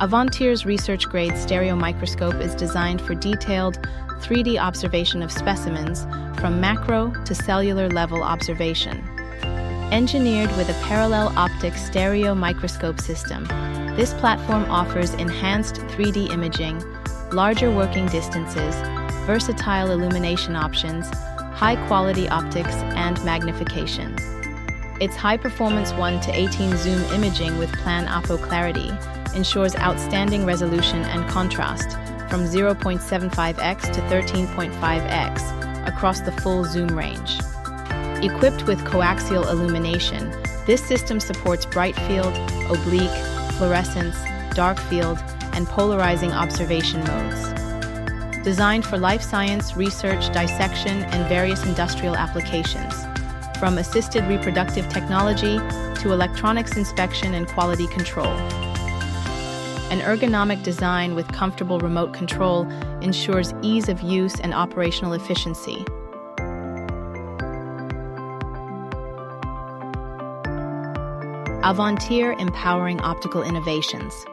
Avantier's research-grade stereo microscope is designed for detailed 3D observation of specimens from macro to cellular level observation. Engineered with a parallel optic stereo microscope system, this platform offers enhanced 3D imaging, larger working distances, versatile illumination options, high-quality optics, and magnification. Its high-performance 1:18 zoom imaging with Plan Apochromatic ensures outstanding resolution and contrast from 0.75x to 13.5x across the full zoom range. Equipped with coaxial illumination, this system supports brightfield, oblique, fluorescence, darkfield, and polarizing observation modes. Designed for life science, research, dissection, and various industrial applications, from assisted reproductive technology to electronics inspection and quality control. An ergonomic design with comfortable remote control ensures ease of use and operational efficiency. Avantier, empowering optical innovations.